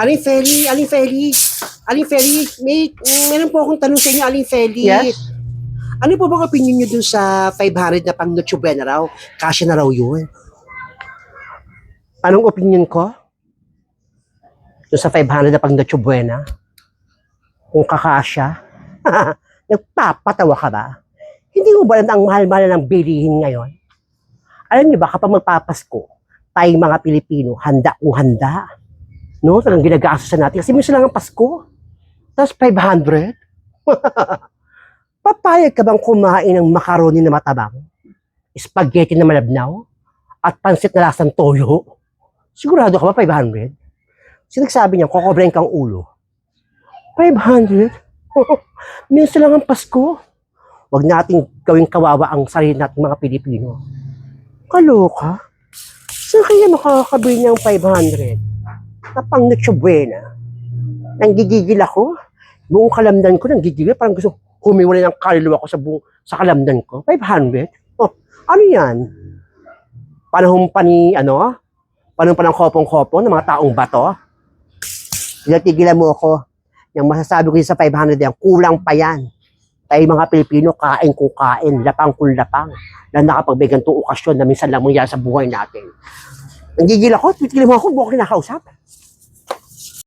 Aling Feli, Aling Feli, Aling Feli, meron po akong tanong sa inyo, Aling Feli. Yes? Ano po bang opinion niyo dun sa 500 na pang Noche Buena raw? Kasya na raw yun. Anong opinion ko? Dun sa 500 na pang Noche Buena? Kung kakasya? Nagpapatawa ka ba? Hindi mo ba alam na ang mahal-mahal ng bilihin ngayon? Alam niyo ba, kapag magpapasko, tayong mga Pilipino, handa kung handa. No? Talagang ginagasto natin. Kasi minsan lang ang Pasko. Tapos 500? Papayag ka bang kumain ng macaroni na matabang? Spaghetti na malabnaw? At pansit na lasang toyo? Sigurado ka ba 500? Sinagsabi niya, kokobrain kang ulo. 500? Minsan lang ang Pasko. Huwag nating gawing kawawa ang sarili nating mga Pilipino. Kaloka? Saan kaya makakabili niyang 500? Na pang Noche Buena? Nanggigigil ako. Buong kalamdan ko nanggigigil. Parang gusto humiwalay ng kaluluwa ko sa kalamdan ko. 500? Oh, ano yan? Panahon pa ni, panahon pa ng kopong-kopong ng mga taong bato? Tinatigilan mo ako. Yung masasabi ko sa 500 yan, kulang pa yan. Tayo mga Pilipino, kain kung kain, lapang kung lapang. Na nakapagbigyan itong okasyon na minsan lang mangyari sa buhay natin. Nanggigil ako, titigilan mo ako, buong kinakausap.